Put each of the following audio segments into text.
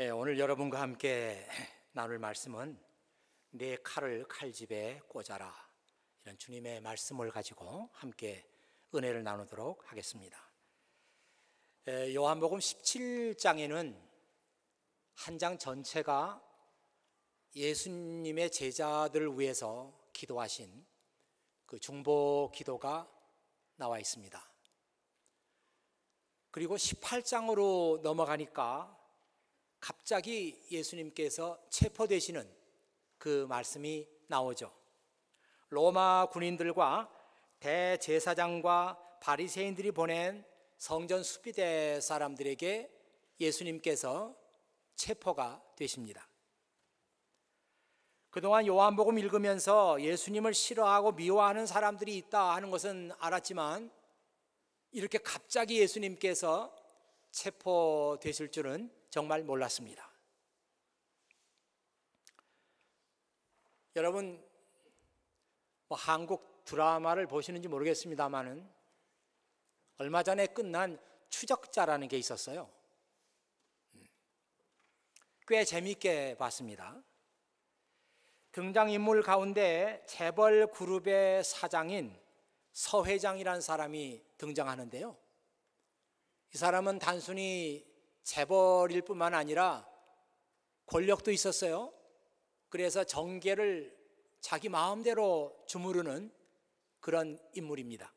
오늘 여러분과 함께 나눌 말씀은 내 칼을 칼집에 꽂아라, 이런 주님의 말씀을 가지고 함께 은혜를 나누도록 하겠습니다. 요한복음 17장에는 한 장 전체가 예수님의 제자들을 위해서 기도하신 그 중보 기도가 나와 있습니다. 그리고 18장으로 넘어가니까 갑자기 예수님께서 체포되시는 그 말씀이 나오죠. 로마 군인들과 대제사장과 바리새인들이 보낸 성전 수비대 사람들에게 예수님께서 체포가 되십니다. 그동안 요한복음 읽으면서 예수님을 싫어하고 미워하는 사람들이 있다 하는 것은 알았지만 이렇게 갑자기 예수님께서 체포되실 줄은 정말 몰랐습니다. 여러분, 한국 드라마를 보시는지 모르겠습니다만은 얼마 전에 끝난 추적자라는 게 있었어요. 꽤 재미있게 봤습니다. 등장인물 가운데 재벌 그룹의 사장인 서 회장이라는 사람이 등장하는데요. 이 사람은 단순히 재벌일 뿐만 아니라 권력도 있었어요. 그래서 정계를 자기 마음대로 주무르는 그런 인물입니다.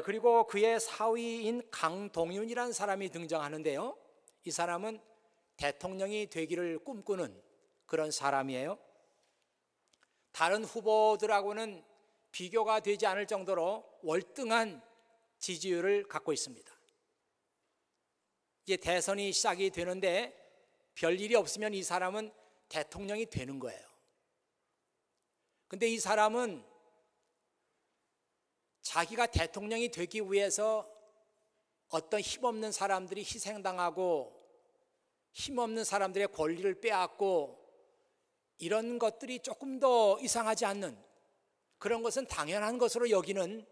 그리고 그의 사위인 강동윤이라는 사람이 등장하는데요. 이 사람은 대통령이 되기를 꿈꾸는 그런 사람이에요. 다른 후보들하고는 비교가 되지 않을 정도로 월등한 지지율을 갖고 있습니다. 이제 대선이 시작이 되는데 별일이 없으면 이 사람은 대통령이 되는 거예요. 근데 이 사람은 자기가 대통령이 되기 위해서 어떤 힘없는 사람들이 희생당하고 힘없는 사람들의 권리를 빼앗고 이런 것들이 조금 더 이상하지 않는 그런 것은 당연한 것으로 여기는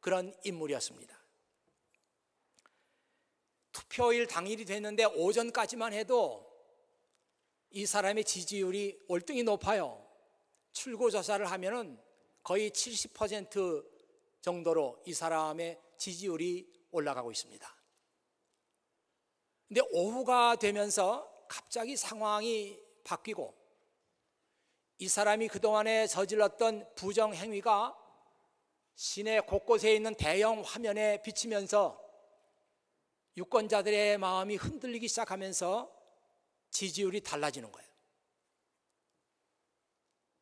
그런 인물이었습니다. 투표일 당일이 됐는데 오전까지만 해도 이 사람의 지지율이 월등히 높아요. 출구조사를 하면은 거의 70% 정도로 이 사람의 지지율이 올라가고 있습니다. 근데 오후가 되면서 갑자기 상황이 바뀌고 이 사람이 그동안에 저질렀던 부정행위가 시내 곳곳에 있는 대형 화면에 비치면서 유권자들의 마음이 흔들리기 시작하면서 지지율이 달라지는 거예요.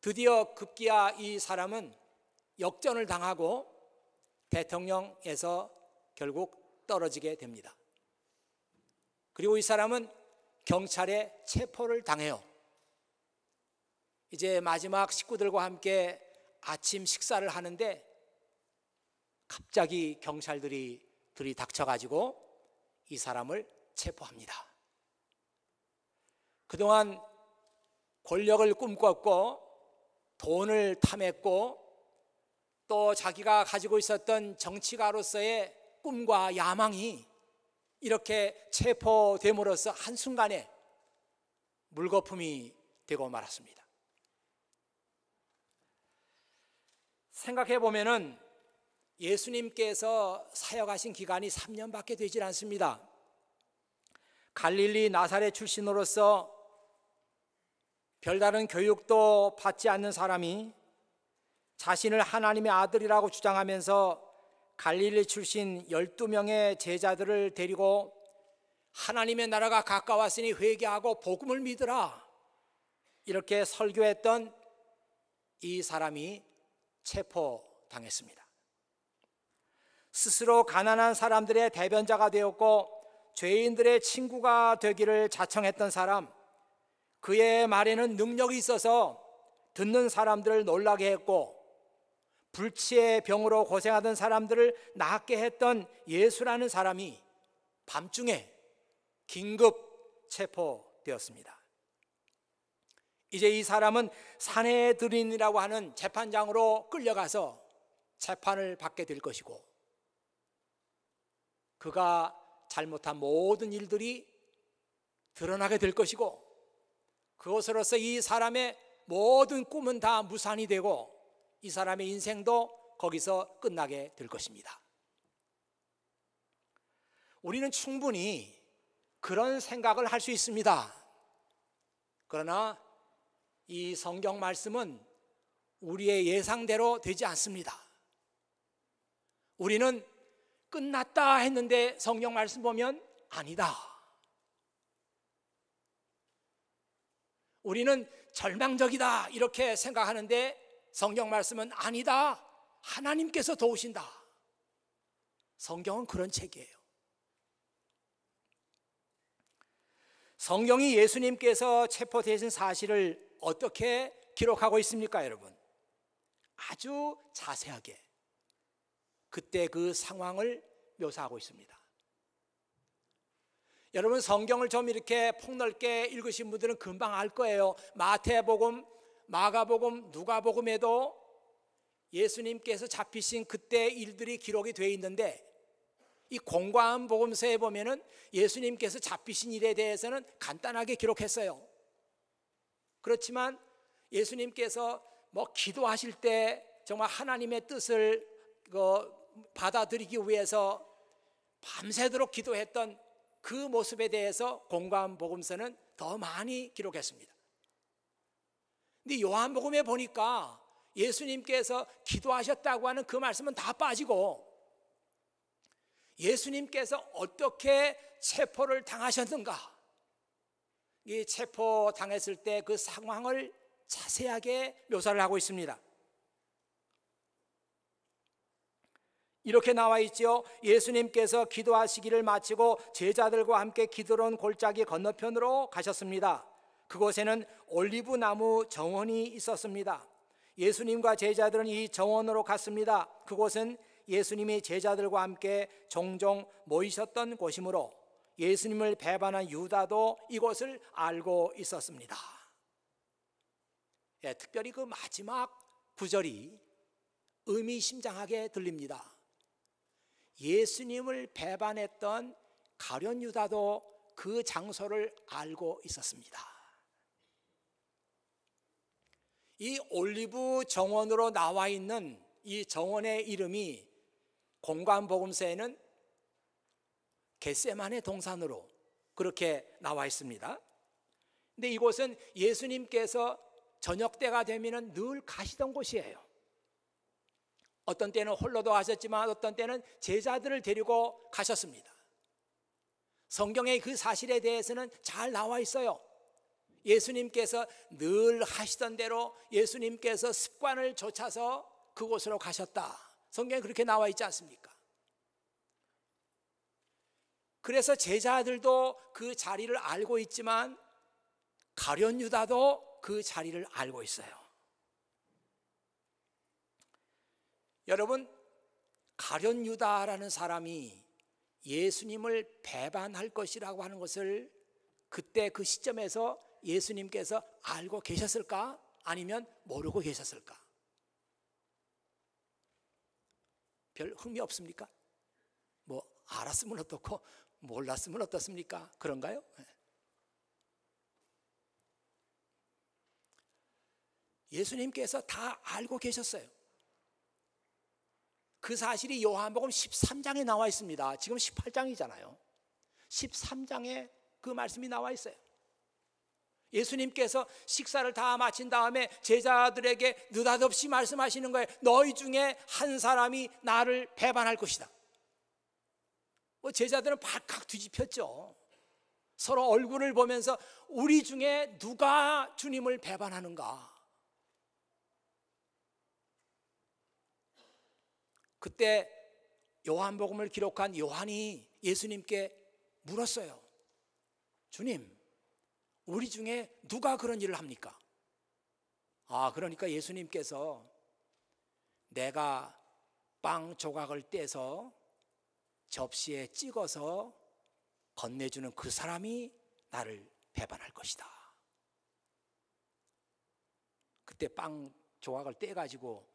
드디어 급기야 이 사람은 역전을 당하고 대통령에서 결국 떨어지게 됩니다. 그리고 이 사람은 경찰에 체포를 당해요. 이제 마지막 식구들과 함께 아침 식사를 하는데 갑자기 경찰들이 들이닥쳐가지고 이 사람을 체포합니다. 그동안 권력을 꿈꿨고 돈을 탐했고 또 자기가 가지고 있었던 정치가로서의 꿈과 야망이 이렇게 체포됨으로써 한순간에 물거품이 되고 말았습니다. 생각해 보면은 예수님께서 사역하신 기간이 3년밖에 되질 않습니다. 갈릴리 나사렛 출신으로서 별다른 교육도 받지 않는 사람이 자신을 하나님의 아들이라고 주장하면서 갈릴리 출신 12명의 제자들을 데리고 하나님의 나라가 가까웠으니 회개하고 복음을 믿으라, 이렇게 설교했던 이 사람이 체포당했습니다. 스스로 가난한 사람들의 대변자가 되었고 죄인들의 친구가 되기를 자청했던 사람, 그의 말에는 능력이 있어서 듣는 사람들을 놀라게 했고 불치의 병으로 고생하던 사람들을 낫게 했던 예수라는 사람이 밤중에 긴급 체포되었습니다. 이제 이 사람은 산헤드린이라고 하는 재판장으로 끌려가서 재판을 받게 될 것이고 그가 잘못한 모든 일들이 드러나게 될 것이고, 그것으로서 이 사람의 모든 꿈은 다 무산이 되고 이 사람의 인생도 거기서 끝나게 될 것입니다. 우리는 충분히 그런 생각을 할 수 있습니다. 그러나 이 성경 말씀은 우리의 예상대로 되지 않습니다. 우리는 끝났다 했는데 성경 말씀 보면 아니다. 우리는 절망적이다 이렇게 생각하는데 성경 말씀은 아니다. 하나님께서 도우신다. 성경은 그런 책이에요. 성경이 예수님께서 체포되신 사실을 어떻게 기록하고 있습니까, 여러분? 아주 자세하게 그때 그 상황을 묘사하고 있습니다. 여러분, 성경을 좀 이렇게 폭넓게 읽으신 분들은 금방 알 거예요. 마태복음, 마가복음, 누가복음에도 예수님께서 잡히신 그때 일들이 기록이 되어 있는데, 이 공관 복음서에 보면은 예수님께서 잡히신 일에 대해서는 간단하게 기록했어요. 그렇지만 예수님께서 기도하실 때 정말 하나님의 뜻을 받아들이기 위해서 밤새도록 기도했던 그 모습에 대해서 공관 복음서는 더 많이 기록했습니다. 근데 요한복음에 보니까 예수님께서 기도하셨다고 하는 그 말씀은 다 빠지고 예수님께서 어떻게 체포를 당하셨는가, 이 체포 당했을 때 그 상황을 자세하게 묘사를 하고 있습니다. 이렇게 나와 있죠. 예수님께서 기도하시기를 마치고 제자들과 함께 기드론 골짜기 건너편으로 가셨습니다. 그곳에는 올리브 나무 정원이 있었습니다. 예수님과 제자들은 이 정원으로 갔습니다. 그곳은 예수님이 제자들과 함께 종종 모이셨던 곳이므로 예수님을 배반한 유다도 이곳을 알고 있었습니다. 특별히 그 마지막 구절이 의미심장하게 들립니다. 예수님을 배반했던 가룟 유다도 그 장소를 알고 있었습니다. 이 올리브 정원으로 나와 있는 이 정원의 이름이 공관복음서에는 겟세마네 동산으로 그렇게 나와 있습니다. 근데 이곳은 예수님께서 저녁 때가 되면 늘 가시던 곳이에요. 어떤 때는 홀로도 가셨지만 어떤 때는 제자들을 데리고 가셨습니다. 성경의 그 사실에 대해서는 잘 나와 있어요. 예수님께서 늘 하시던 대로 예수님께서 습관을 좇아서 그곳으로 가셨다. 성경에 그렇게 나와 있지 않습니까? 그래서 제자들도 그 자리를 알고 있지만 가룟 유다도 그 자리를 알고 있어요. 여러분, 가룟 유다라는 사람이 예수님을 배반할 것이라고 하는 것을 그때 그 시점에서 예수님께서 알고 계셨을까? 아니면 모르고 계셨을까? 별 흥미 없습니까? 알았으면 어떻고 몰랐으면 어떻습니까? 그런가요? 예수님께서 다 알고 계셨어요. 그 사실이 요한복음 13장에 나와 있습니다. 지금 18장이잖아요. 13장에 그 말씀이 나와 있어요. 예수님께서 식사를 다 마친 다음에 제자들에게 느닷없이 말씀하시는 거예요. 너희 중에 한 사람이 나를 배반할 것이다. 제자들은 발칵 뒤집혔죠. 서로 얼굴을 보면서 우리 중에 누가 주님을 배반하는가? 그때 요한복음을 기록한 요한이 예수님께 물었어요. 주님, 우리 중에 누가 그런 일을 합니까? 그러니까 예수님께서 내가 빵 조각을 떼서 접시에 찍어서 건네주는 그 사람이 나를 배반할 것이다. 그때 빵 조각을 떼가지고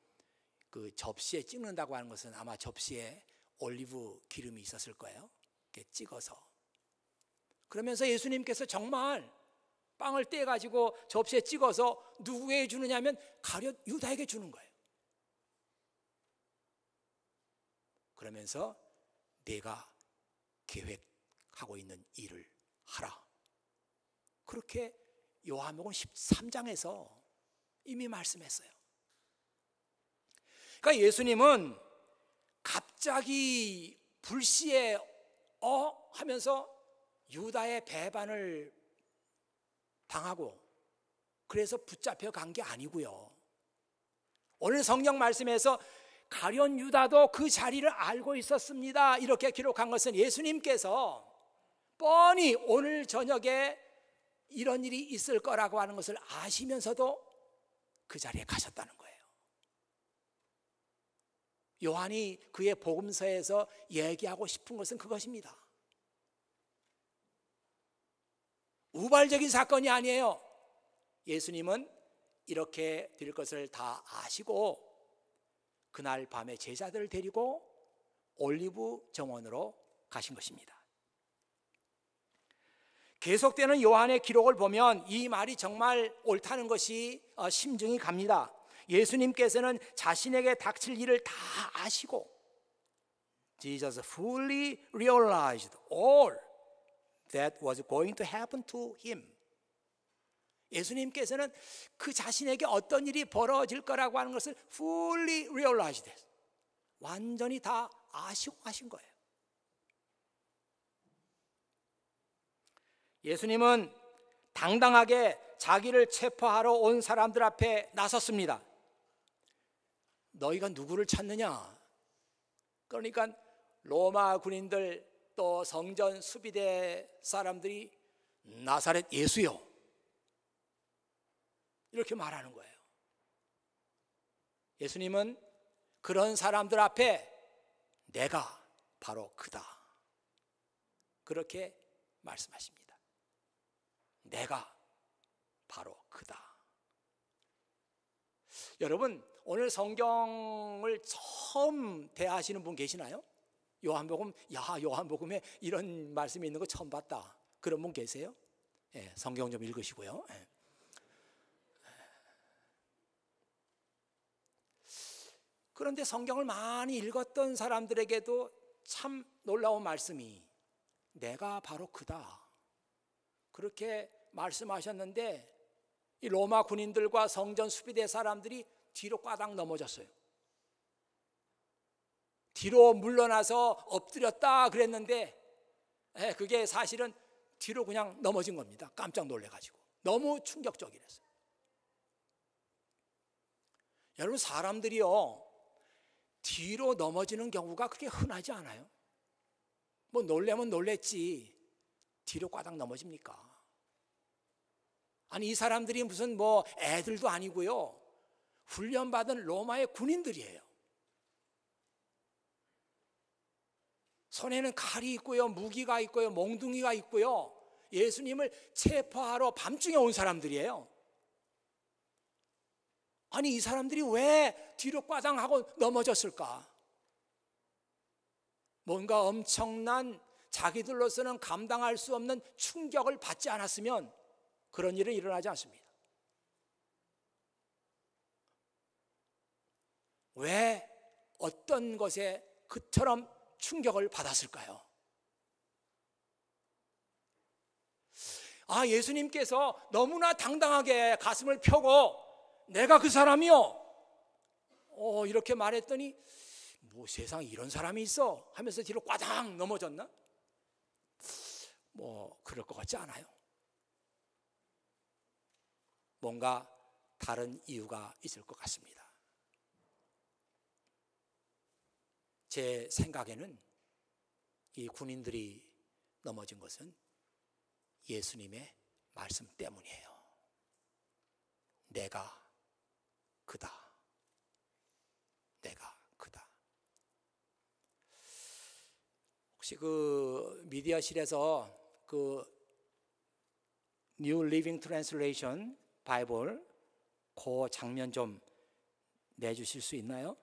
그 접시에 찍는다고 하는 것은 아마 접시에 올리브 기름이 있었을 거예요. 이렇게 찍어서. 그러면서 예수님께서 정말 빵을 떼가지고 접시에 찍어서 누구에게 주느냐면 가룟 유다에게 주는 거예요. 그러면서 내가 계획하고 있는 일을 하라. 그렇게 요한복음 13장에서 이미 말씀했어요. 그러니까 예수님은 갑자기 불시에 하면서 유다의 배반을 당하고 그래서 붙잡혀 간 게 아니고요. 오늘 성경 말씀에서 가룟 유다도 그 자리를 알고 있었습니다. 이렇게 기록한 것은 예수님께서 뻔히 오늘 저녁에 이런 일이 있을 거라고 하는 것을 아시면서도 그 자리에 가셨다는 거예요. 요한이 그의 복음서에서 얘기하고 싶은 것은 그것입니다. 우발적인 사건이 아니에요. 예수님은 이렇게 될 것을 다 아시고 그날 밤에 제자들을 데리고 올리브 정원으로 가신 것입니다. 계속되는 요한의 기록을 보면 이 말이 정말 옳다는 것이 심증이 갑니다. 예수님께서는 자신에게 닥칠 일을 다 아시고 Jesus fully realized all that was going to happen to him. 예수님께서는 그 자신에게 어떤 일이 벌어질 거라고 하는 것을 fully realized, 완전히 다 아시고 하신 거예요. 예수님은 당당하게 자기를 체포하러 온 사람들 앞에 나섰습니다. 너희가 누구를 찾느냐? 그러니까 로마 군인들 또 성전 수비대 사람들이 나사렛 예수요, 이렇게 말하는 거예요. 예수님은 그런 사람들 앞에 내가 바로 그다, 그렇게 말씀하십니다. 내가 바로 그다. 여러분, 오늘 성경을 처음 대하시는 분 계시나요? 요한복음에 이런 말씀이 있는 거 처음 봤다, 그런 분 계세요? 예, 성경 좀 읽으시고요. 예. 그런데 성경을 많이 읽었던 사람들에게도 참 놀라운 말씀이 내가 바로 그다, 그렇게 말씀하셨는데 이 로마 군인들과 성전 수비대 사람들이 뒤로 꽈당 넘어졌어요. 뒤로 물러나서 엎드렸다 그랬는데 그게 사실은 뒤로 그냥 넘어진 겁니다. 깜짝 놀래가지고. 너무 충격적이랬어요. 여러분, 사람들이요 뒤로 넘어지는 경우가 그렇게 흔하지 않아요. 뭐 놀래면 놀랬지 뒤로 꽈당 넘어집니까? 아니, 이 사람들이 무슨 뭐 애들도 아니고요, 훈련받은 로마의 군인들이에요. 손에는 칼이 있고요, 무기가 있고요, 몽둥이가 있고요, 예수님을 체포하러 밤중에 온 사람들이에요. 아니, 이 사람들이 왜 뒤로 꽈당하고 넘어졌을까? 뭔가 엄청난, 자기들로서는 감당할 수 없는 충격을 받지 않았으면 그런 일은 일어나지 않습니다. 왜 어떤 것에 그처럼 충격을 받았을까요? 예수님께서 너무나 당당하게 가슴을 펴고 내가 그 사람이요, 이렇게 말했더니 뭐 세상에 이런 사람이 있어 하면서 뒤로 꽈당 넘어졌나? 뭐 그럴 것 같지 않아요. 뭔가 다른 이유가 있을 것 같습니다. 제 생각에는 이 군인들이 넘어진 것은 예수님의 말씀 때문이에요. 내가 그다, 내가 그다. 혹시 그 미디어실에서 그 New Living Translation 바이블 그 장면 좀 내주실 수 있나요?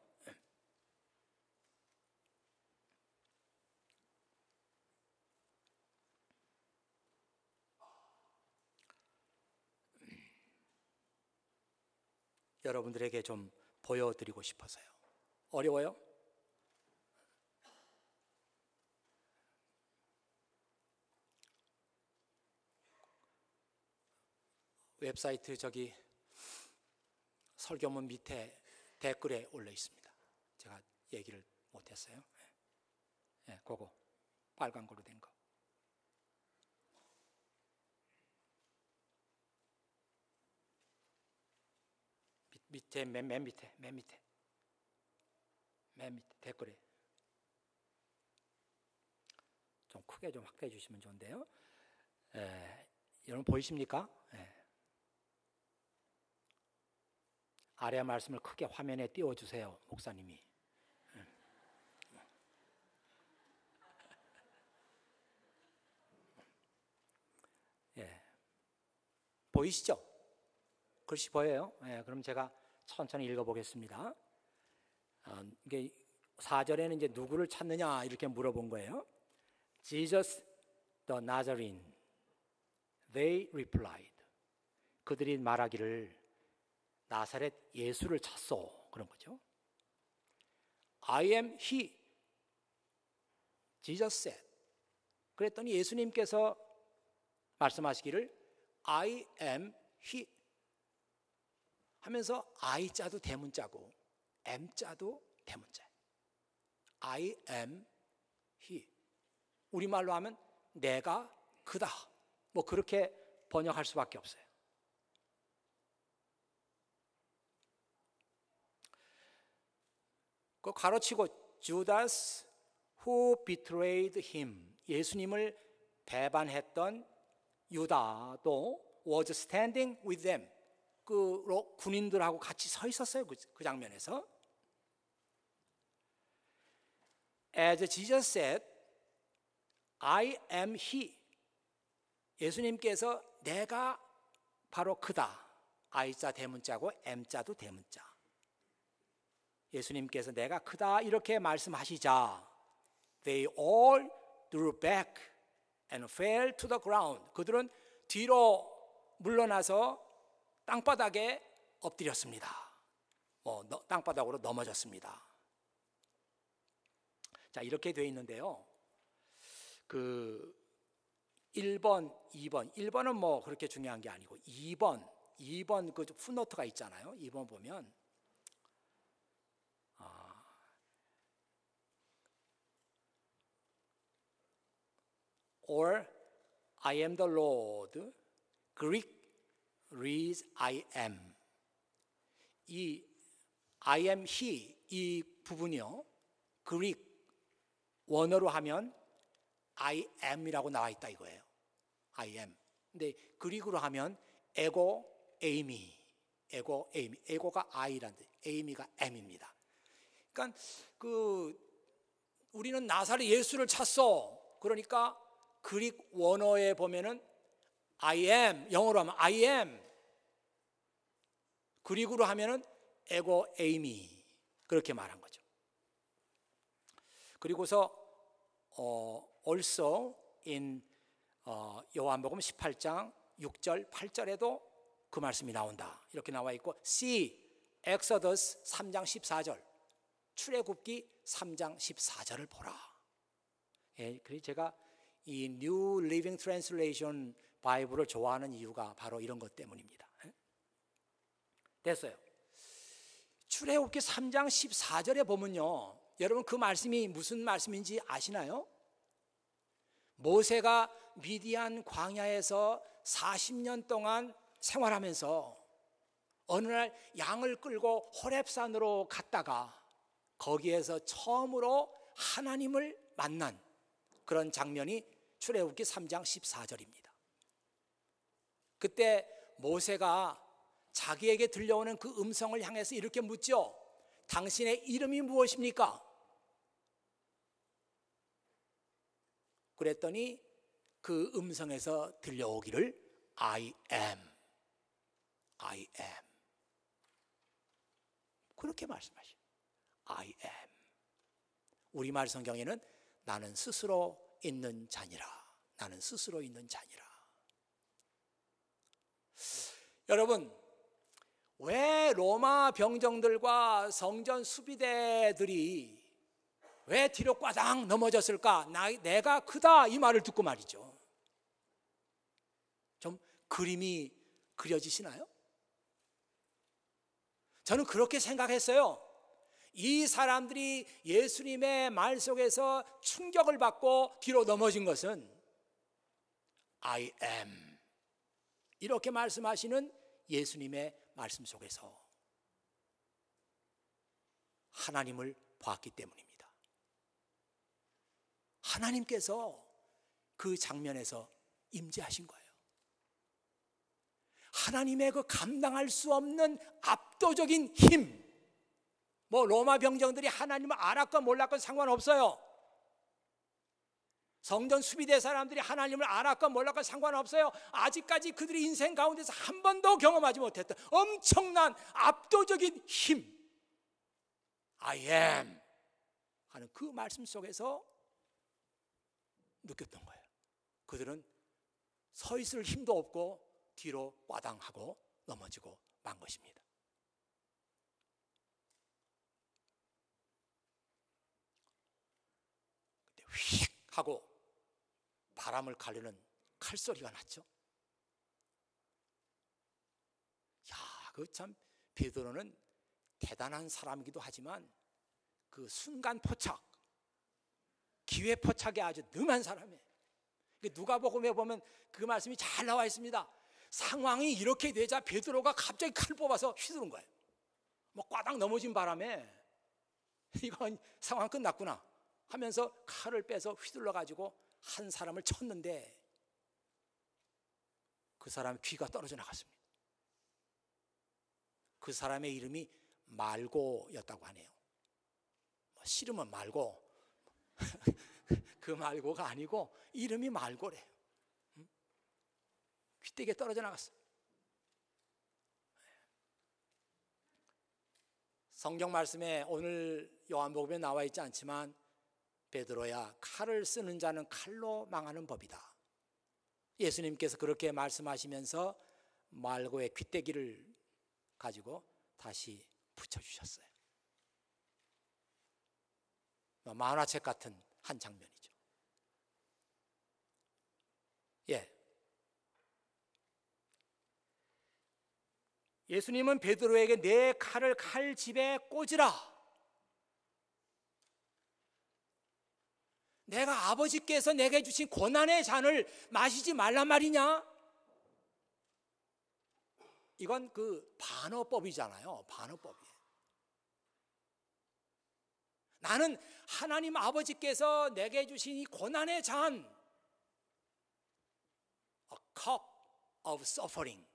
여러분들에게 좀 보여드리고 싶어서요. 어려워요? 웹사이트 저기 설교문 밑에 댓글에 올려 있습니다. 제가 얘기를 못했어요. 예, 그거 빨간 걸로 된 거. 밑에 맨 밑에 댓글에 좀 크게 좀 확대해 주시면 좋은데요. 여러분 보이십니까? 아래 말씀을 크게 화면에 띄워주세요, 목사님이. 보이시죠? 글씨 보여요? 그럼 제가 천천히 읽어보겠습니다. 이게 4절에는 이제 누구를 찾느냐 이렇게 물어본 거예요. Jesus the Nazarene, they replied. 그들이 말하기를 나사렛 예수를 찾소, 그런 거죠. I am he, Jesus said. 그랬더니 예수님께서 말씀하시기를 I am he 하면서 I자도 대문자고 M자도 대문자예요. I am he. 우리말로 하면 내가 그다. 뭐 그렇게 번역할 수밖에 없어요. 그 가로치고 Judas who betrayed him, 예수님을 배반했던 유다도 was standing with them, 그 군인들하고 같이 서 있었어요. 그 장면에서. As Jesus said, I am he. 예수님께서 내가 바로 그다. I자 대문자고 M자도 대문자. 예수님께서 내가 크다 이렇게 말씀하시자 They all drew back and fell to the ground. 그들은 뒤로 물러나서 땅바닥에 엎드렸습니다. 땅바닥으로 넘어졌습니다. 자, 이렇게 되어 있는데요. 그 1번, 2번. 1번은 뭐 그렇게 중요한 게 아니고 2번 그 풋노트가 있잖아요. 2번 보면 or I am the Lord, Greek reads I am. 이 I am he 이 부분이요. 그릭 원어로 하면 I am이라고 나와 있다 이거예요. I am. 근데 그릭으로 하면 에고 에이미. 에고가 I란데 에이미가 M입니다. 그러니까 우리는 나사렛 예수를 찾소. 그러니까 그릭 원어에 보면은 I am, 영어로 하면 I am. 그릭으로 하면은 에고 에이미. 그렇게 말한 거죠. 그리고서 also in 요한복음 18장 6절 8절에도 그 말씀이 나온다. 이렇게 나와 있고 See Exodus 3장 14절 출애굽기 3장 14절을 보라. 그래서 제가 이 New Living Translation 바이블을 좋아하는 이유가 바로 이런 것 때문입니다. 됐어요. 출애굽기 3장 14절에 보면요. 여러분 그 말씀이 무슨 말씀인지 아시나요? 모세가 미디안 광야에서 40년 동안 생활하면서 어느 날 양을 끌고 호렙산으로 갔다가 거기에서 처음으로 하나님을 만난 그런 장면이 출애굽기 3장 14절입니다. 그때 모세가 자기에게 들려오는 그 음성을 향해서 이렇게 묻죠. 당신의 이름이 무엇입니까? 그랬더니 그 음성에서 들려오기를 I am. 그렇게 말씀하셔요. I am. 우리말 성경에는 나는 스스로 있는 자니라. 나는 스스로 있는 자니라. 여러분, 왜 로마 병정들과 성전 수비대들이 왜 뒤로 꽈당 넘어졌을까? 내가 크다 이 말을 듣고 말이죠. 좀 그림이 그려지시나요? 저는 그렇게 생각했어요. 이 사람들이 예수님의 말 속에서 충격을 받고 뒤로 넘어진 것은 I am 이렇게 말씀하시는 예수님의 말씀 속에서 하나님을 봤기 때문입니다. 하나님께서 그 장면에서 임재하신 거예요. 하나님의 그 감당할 수 없는 압도적인 힘, 뭐 로마 병정들이 하나님을 알았건 몰랐건 상관없어요. 성전 수비대 사람들이 하나님을 알았건 몰랐건 상관없어요. 아직까지 그들의 인생 가운데서 한 번도 경험하지 못했던 엄청난 압도적인 힘, I am 하는 그 말씀 속에서 느꼈던 거예요. 그들은 서 있을 힘도 없고 뒤로 꽈당하고 넘어지고 만 것입니다. 그때 휙 하고 바람을 가르는 칼소리가 났죠. 야, 그 참 베드로는 대단한 사람이기도 하지만 그 순간 포착, 기회 포착에 아주 능한 사람이에요. 누가복음에 보면 그 말씀이 잘 나와 있습니다. 상황이 이렇게 되자 베드로가 갑자기 칼 뽑아서 휘두른 거예요. 뭐 꽈당 넘어진 바람에 이건 상황 끝났구나 하면서 칼을 빼서 휘둘러 가지고 한 사람을 쳤는데 그 사람 귀가 떨어져 나갔습니다. 그 사람의 이름이 말고였다고 하네요. 뭐 씨름은 말고 그 말고가 아니고 이름이 말고래요. 귀때기에 떨어져 나갔어요. 성경 말씀에 오늘 요한복음에 나와 있지 않지만 베드로야, 칼을 쓰는 자는 칼로 망하는 법이다. 예수님께서 그렇게 말씀하시면서 말고의 귀때기를 가지고 다시 붙여주셨어요. 만화책 같은 한 장면이죠. 예. 예수님은 베드로에게 내 칼을 칼집에 꽂으라. 내가 아버지께서 내게 주신 고난의 잔을 마시지 말란 말이냐? 이건 그 반어법이잖아요. 반어법이에요. 나는 하나님 아버지께서 내게 주신 이 고난의 잔, a cup of suffering,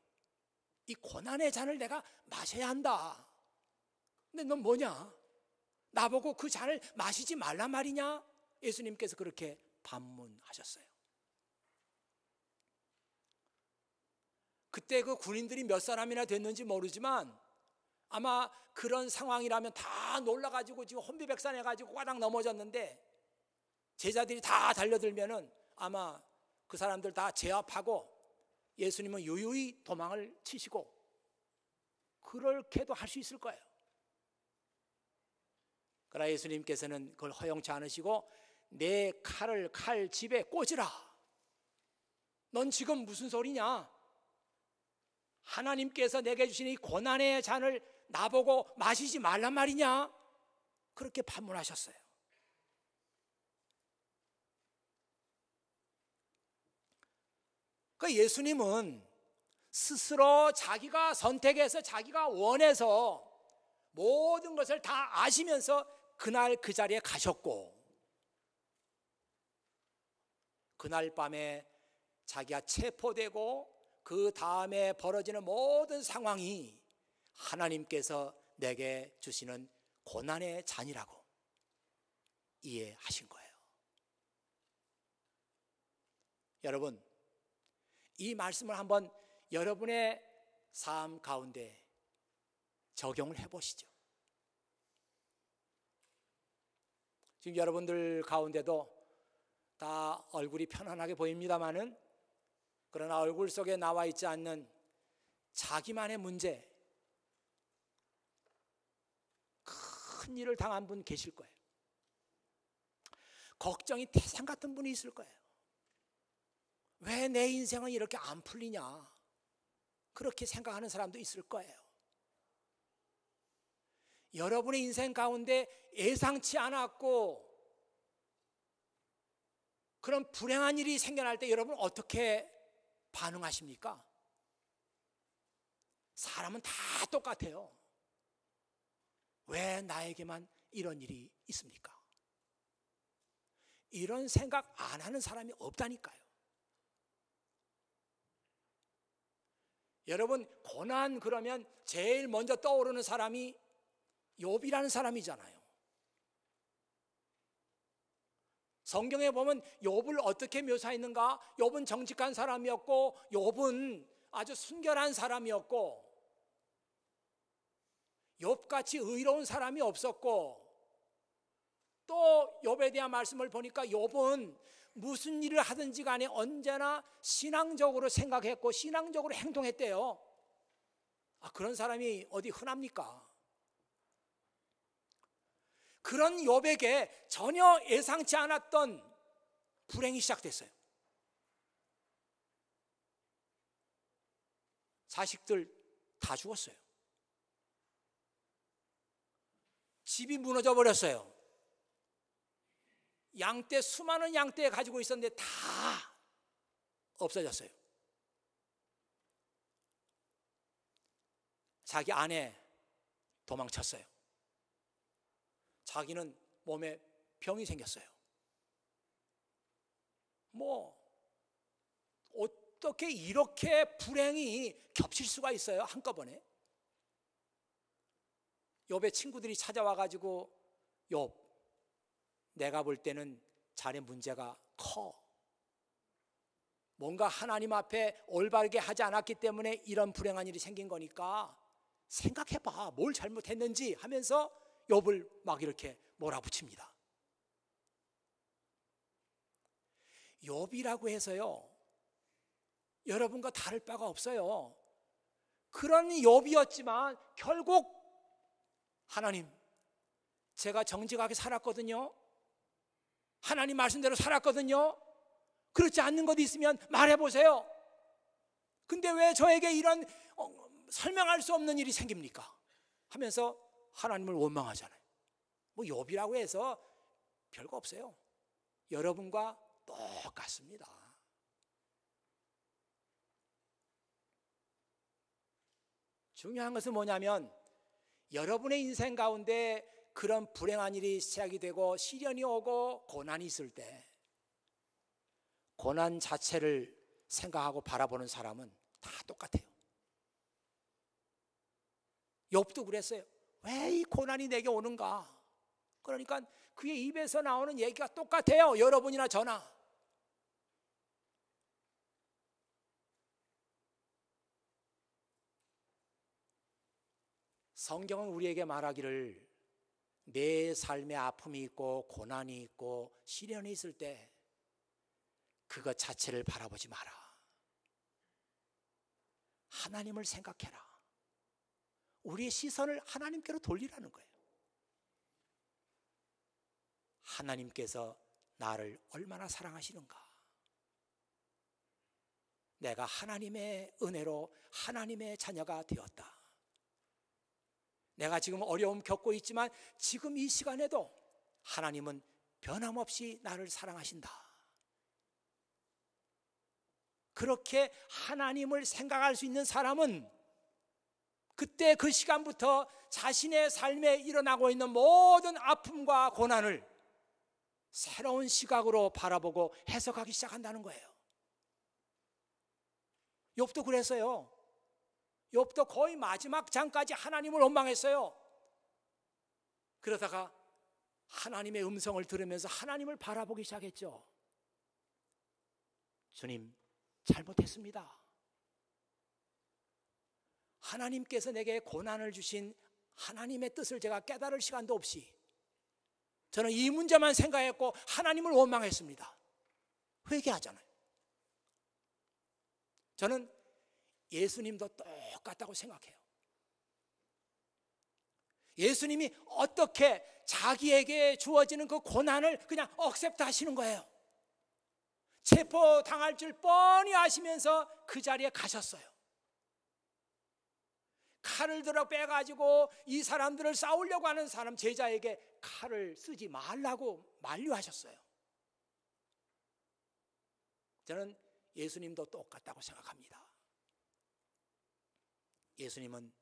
이 고난의 잔을 내가 마셔야 한다. 근데 넌 뭐냐? 나보고 그 잔을 마시지 말란 말이냐? 예수님께서 그렇게 반문하셨어요. 그때 그 군인들이 몇 사람이나 됐는지 모르지만 아마 그런 상황이라면 다 놀라가지고 지금 혼비백산해가지고 꽈당 넘어졌는데 제자들이 다 달려들면은 아마 그 사람들 다 제압하고 예수님은 유유히 도망을 치시고 그렇게도 할 수 있을 거예요. 그러나 예수님께서는 그걸 허용치 않으시고 내 칼을 칼집에 꽂으라. 넌 지금 무슨 소리냐? 하나님께서 내게 주신 이 고난의 잔을 나보고 마시지 말란 말이냐? 그렇게 반문하셨어요. 그러니까 예수님은 스스로 자기가 선택해서 자기가 원해서 모든 것을 다 아시면서 그날 그 자리에 가셨고 그날 밤에 자기가 체포되고 그 다음에 벌어지는 모든 상황이 하나님께서 내게 주시는 고난의 잔이라고 이해하신 거예요. 여러분, 이 말씀을 한번 여러분의 삶 가운데 적용을 해보시죠. 지금 여러분들 가운데도 다 얼굴이 편안하게 보입니다마는 그러나 얼굴 속에 나와 있지 않는 자기만의 문제, 큰 일을 당한 분 계실 거예요. 걱정이 태산 같은 분이 있을 거예요. 왜 내 인생은 이렇게 안 풀리냐, 그렇게 생각하는 사람도 있을 거예요. 여러분의 인생 가운데 예상치 않았고 그런 불행한 일이 생겨날 때 여러분 어떻게 반응하십니까? 사람은 다 똑같아요. 왜 나에게만 이런 일이 있습니까? 이런 생각 안 하는 사람이 없다니까요. 여러분, 고난 그러면 제일 먼저 떠오르는 사람이 욥이라는 사람이잖아요. 성경에 보면 욥을 어떻게 묘사했는가? 욥은 정직한 사람이었고, 욥은 아주 순결한 사람이었고, 욥같이 의로운 사람이 없었고, 또 욥에 대한 말씀을 보니까 욥은 무슨 일을 하든지 간에 언제나 신앙적으로 생각했고 신앙적으로 행동했대요. 그런 사람이 어디 흔합니까? 그런 욥에게 전혀 예상치 않았던 불행이 시작됐어요. 자식들 다 죽었어요. 집이 무너져 버렸어요. 양떼, 수많은 양떼 가지고 있었는데 다 없어졌어요. 자기 아내 도망쳤어요. 자기는 몸에 병이 생겼어요. 어떻게 이렇게 불행이 겹칠 수가 있어요, 한꺼번에? 욥의 친구들이 찾아와 가지고, 욥, 내가 볼 때는 자네 문제가 커. 뭔가 하나님 앞에 올바르게 하지 않았기 때문에 이런 불행한 일이 생긴 거니까 생각해봐, 뭘 잘못했는지 하면서 욥을 막 이렇게 몰아붙입니다. 욥이라고 해서요, 여러분과 다를 바가 없어요. 그런 욥이었지만 결국 하나님, 제가 정직하게 살았거든요. 하나님 말씀대로 살았거든요. 그렇지 않는 것 있으면 말해보세요. 근데 왜 저에게 이런 설명할 수 없는 일이 생깁니까? 하면서 하나님을 원망하잖아요. 욥이라고 해서 별거 없어요. 여러분과 똑같습니다. 중요한 것은 뭐냐면, 여러분의 인생 가운데 그런 불행한 일이 시작이 되고 시련이 오고 고난이 있을 때 고난 자체를 생각하고 바라보는 사람은 다 똑같아요. 욥도 그랬어요. 왜 이 고난이 내게 오는가? 그러니까 그의 입에서 나오는 얘기가 똑같아요. 여러분이나 저나. 성경은 우리에게 말하기를, 내 삶에 아픔이 있고 고난이 있고 시련이 있을 때 그것 자체를 바라보지 마라. 하나님을 생각해라. 우리의 시선을 하나님께로 돌리라는 거예요. 하나님께서 나를 얼마나 사랑하시는가? 내가 하나님의 은혜로 하나님의 자녀가 되었다. 내가 지금 어려움 겪고 있지만 지금 이 시간에도 하나님은 변함없이 나를 사랑하신다. 그렇게 하나님을 생각할 수 있는 사람은 그때 그 시간부터 자신의 삶에 일어나고 있는 모든 아픔과 고난을 새로운 시각으로 바라보고 해석하기 시작한다는 거예요. 욥도 그랬어요. 욥도 거의 마지막 장까지 하나님을 원망했어요. 그러다가 하나님의 음성을 들으면서 하나님을 바라보기 시작했죠. 주님, 잘못했습니다. 하나님께서 내게 고난을 주신 하나님의 뜻을 제가 깨달을 시간도 없이 저는 이 문제만 생각했고 하나님을 원망했습니다. 회개하잖아요. 저는 예수님도 똑같다고 생각해요. 예수님이 어떻게 자기에게 주어지는 그 고난을 그냥 억셉트 하시는 거예요. 체포당할 줄 뻔히 아시면서 그 자리에 가셨어요. 칼을 들어 빼가지고 이 사람들을 싸우려고 하는 사람 제자에게 칼을 쓰지 말라고 만류하셨어요. 저는 예수님도 똑같다고 생각합니다. 예수님은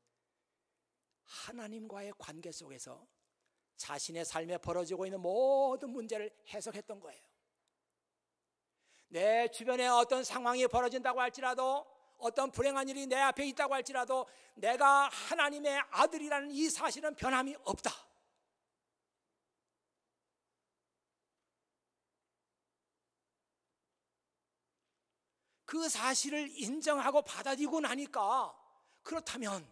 하나님과의 관계 속에서 자신의 삶에 벌어지고 있는 모든 문제를 해석했던 거예요. 내 주변에 어떤 상황이 벌어진다고 할지라도, 어떤 불행한 일이 내 앞에 있다고 할지라도 내가 하나님의 아들이라는 이 사실은 변함이 없다. 그 사실을 인정하고 받아들이고 나니까, 그렇다면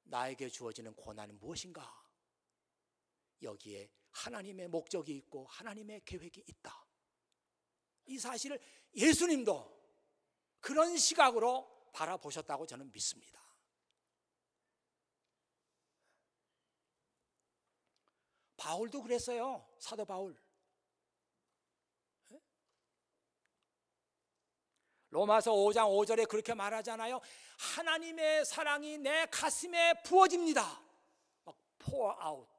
나에게 주어지는 고난은 무엇인가? 여기에 하나님의 목적이 있고 하나님의 계획이 있다. 이 사실을 예수님도 그런 시각으로 바라보셨다고 저는 믿습니다. 바울도 그랬어요. 사도 바울. 로마서 5장 5절에 그렇게 말하잖아요. 하나님의 사랑이 내 가슴에 부어집니다. 막 pour out.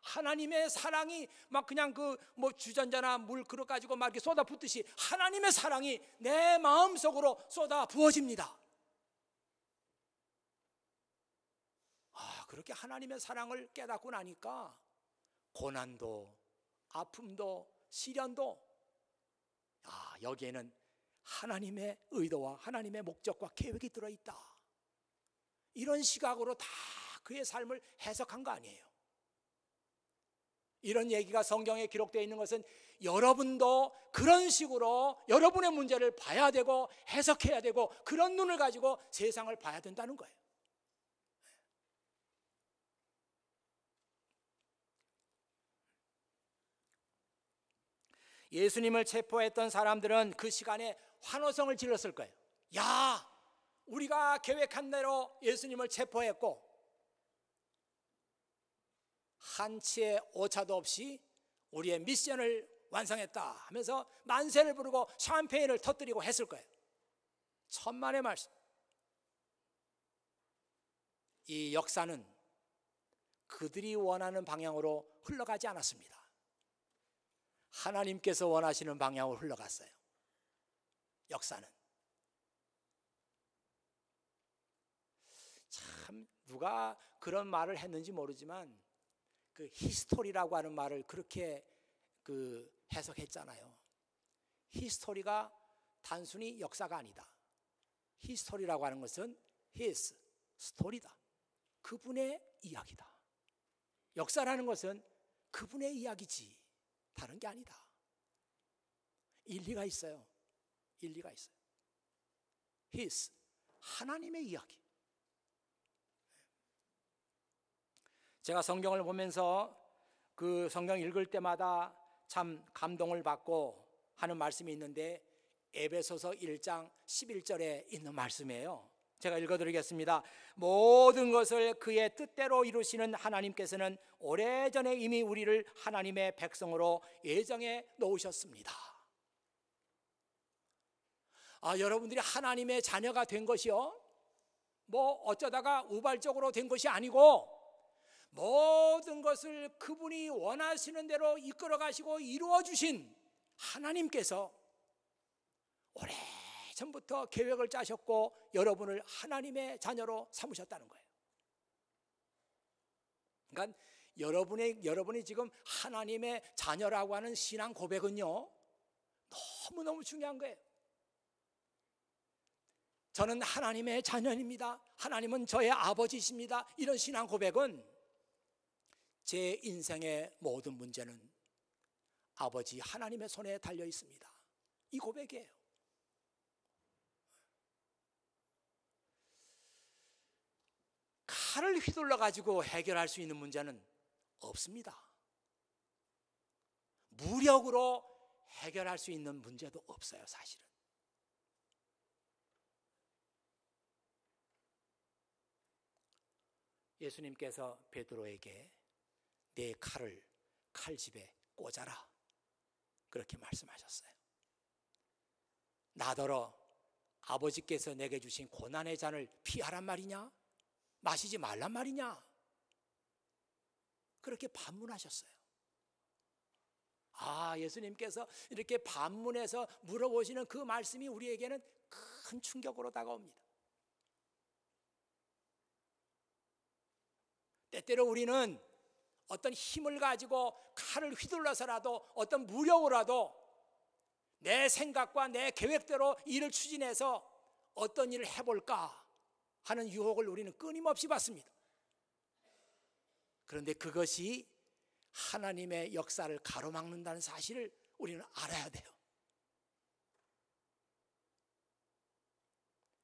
하나님의 사랑이 막 그냥 그 뭐 주전자나 물 그릇 가지고 막 이렇게 쏟아 붓듯이 하나님의 사랑이 내 마음속으로 쏟아 부어집니다. 그렇게 하나님의 사랑을 깨닫고 나니까 고난도, 아픔도, 시련도 여기에는 하나님의 의도와 하나님의 목적과 계획이 들어있다. 이런 시각으로 다 그의 삶을 해석한 거 아니에요. 이런 얘기가 성경에 기록되어 있는 것은 여러분도 그런 식으로 여러분의 문제를 봐야 되고 해석해야 되고 그런 눈을 가지고 세상을 봐야 된다는 거예요. 예수님을 체포했던 사람들은 그 시간에 환호성을 질렀을 거예요. 야, 우리가 계획한 대로 예수님을 체포했고 한치의 오차도 없이 우리의 미션을 완성했다 하면서 만세를 부르고 샴페인을 터뜨리고 했을 거예요. 천만의 말씀. 이 역사는 그들이 원하는 방향으로 흘러가지 않았습니다. 하나님께서 원하시는 방향으로 흘러갔어요. 역사는. 참 누가 그런 말을 했는지 모르지만 그 히스토리라고 하는 말을 그렇게 해석했잖아요. 히스토리가 단순히 역사가 아니다. 히스토리라고 하는 것은 his 스토리다. 그분의 이야기다. 역사라는 것은 그분의 이야기지 다른 게 아니다. 일리가 있어요. 일리가 있어요. his 하나님의 이야기. 제가 성경을 보면서 그 성경 읽을 때마다 참 감동을 받고 하는 말씀이 있는데 에베소서 1장 11절에 있는 말씀이에요. 제가 읽어드리겠습니다. 모든 것을 그의 뜻대로 이루시는 하나님께서는 오래전에 이미 우리를 하나님의 백성으로 예정해 놓으셨습니다. 여러분들이 하나님의 자녀가 된 것이요, 뭐 어쩌다가 우발적으로 된 것이 아니고 모든 것을 그분이 원하시는 대로 이끌어 가시고 이루어 주신 하나님께서 오래전부터 계획을 짜셨고 여러분을 하나님의 자녀로 삼으셨다는 거예요. 그러니까 여러분이 지금 하나님의 자녀라고 하는 신앙 고백은요, 너무너무 중요한 거예요. 저는 하나님의 자녀입니다. 하나님은 저의 아버지십니다. 이런 신앙 고백은 제 인생의 모든 문제는 아버지 하나님의 손에 달려 있습니다. 이 고백이에요. 칼을 휘둘러 가지고 해결할 수 있는 문제는 없습니다. 무력으로 해결할 수 있는 문제도 없어요, 사실은. 예수님께서 베드로에게 내 칼을 칼집에 꽂아라, 그렇게 말씀하셨어요. 나더러 아버지께서 내게 주신 고난의 잔을 피하란 말이냐? 마시지 말란 말이냐? 그렇게 반문하셨어요. 예수님께서 이렇게 반문해서 물어보시는 그 말씀이 우리에게는 큰 충격으로 다가옵니다. 때때로 우리는 어떤 힘을 가지고 칼을 휘둘러서라도 어떤 무력으로라도 내 생각과 내 계획대로 일을 추진해서 어떤 일을 해볼까 하는 유혹을 우리는 끊임없이 받습니다. 그런데 그것이 하나님의 역사를 가로막는다는 사실을 우리는 알아야 돼요.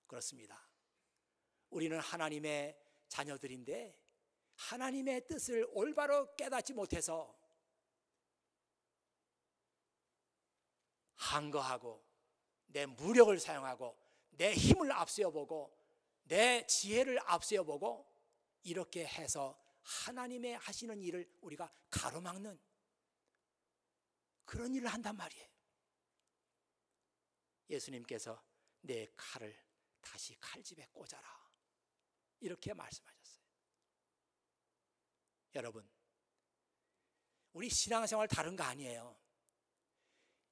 그렇습니다. 우리는 하나님의 자녀들인데 하나님의 뜻을 올바로 깨닫지 못해서 항거하고 내 무력을 사용하고 내 힘을 앞세워보고 내 지혜를 앞세워보고 이렇게 해서 하나님의 하시는 일을 우리가 가로막는 그런 일을 한단 말이에요. 예수님께서 내 칼을 다시 칼집에 꽂아라, 이렇게 말씀하셨어요. 여러분, 우리 신앙생활 다른 거 아니에요.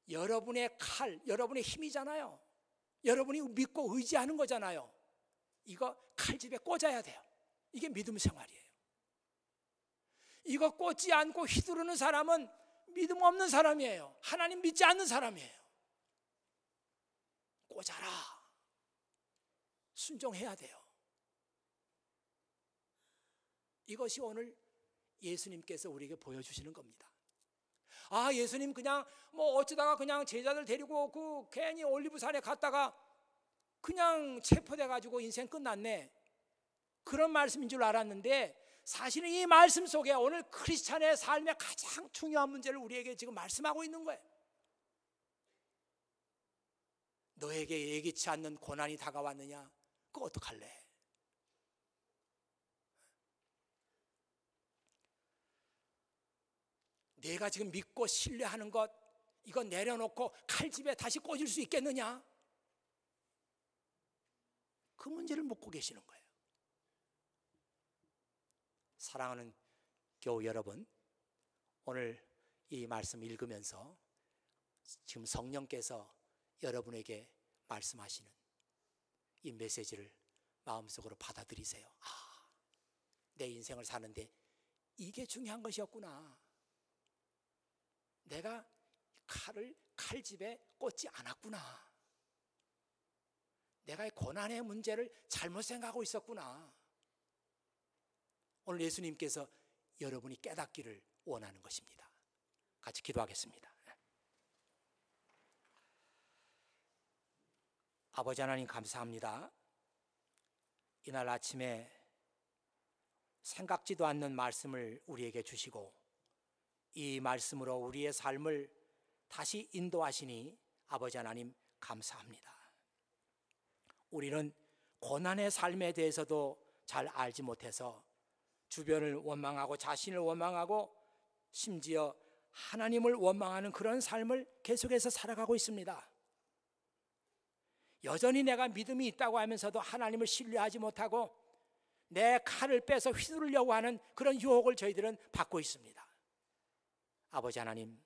여러분의 칼, 여러분의 힘이잖아요. 여러분이 믿고 의지하는 거잖아요. 이거 칼집에 꽂아야 돼요. 이게 믿음 생활이에요. 이거 꽂지 않고 휘두르는 사람은 믿음 없는 사람이에요. 하나님 믿지 않는 사람이에요. 꽂아라. 순종해야 돼요. 이것이 오늘 예수님께서 우리에게 보여주시는 겁니다. 예수님 그냥 어쩌다가 그냥 제자들 데리고 괜히 올리브산에 갔다가 그냥 체포돼 가지고 인생 끝났네, 그런 말씀인 줄 알았는데 사실은 이 말씀 속에 오늘 크리스찬의 삶의 가장 중요한 문제를 우리에게 지금 말씀하고 있는 거예요. 너에게 예기치 않는 고난이 다가왔느냐? 그거 어떡할래? 내가 지금 믿고 신뢰하는 것, 이거 내려놓고 칼집에 다시 꽂을 수 있겠느냐? 그 문제를 묻고 계시는 거예요. 사랑하는 교우 여러분, 오늘 이 말씀 읽으면서 지금 성령께서 여러분에게 말씀하시는 이 메시지를 마음속으로 받아들이세요. 내 인생을 사는데 이게 중요한 것이었구나. 내가 칼을 칼집에 꽂지 않았구나. 내가 고난의 문제를 잘못 생각하고 있었구나. 오늘 예수님께서 여러분이 깨닫기를 원하는 것입니다. 같이 기도하겠습니다. 아버지 하나님, 감사합니다. 이날 아침에 생각지도 않는 말씀을 우리에게 주시고 이 말씀으로 우리의 삶을 다시 인도하시니 아버지 하나님 감사합니다. 우리는 고난의 삶에 대해서도 잘 알지 못해서 주변을 원망하고 자신을 원망하고 심지어 하나님을 원망하는 그런 삶을 계속해서 살아가고 있습니다. 여전히 내가 믿음이 있다고 하면서도 하나님을 신뢰하지 못하고 내 칼을 빼서 휘두르려고 하는 그런 유혹을 저희들은 받고 있습니다. 아버지 하나님,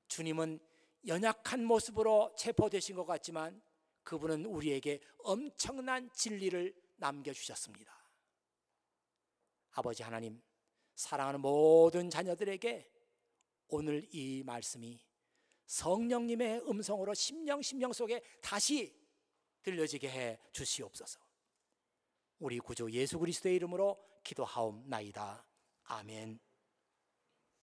주님은 연약한 모습으로 체포되신 것 같지만 그분은 우리에게 엄청난 진리를 남겨주셨습니다. 아버지 하나님, 사랑하는 모든 자녀들에게 오늘 이 말씀이 성령님의 음성으로 심령 속에 다시 들려지게 해 주시옵소서. 우리 구주 예수 그리스도의 이름으로 기도하옵나이다. 아멘.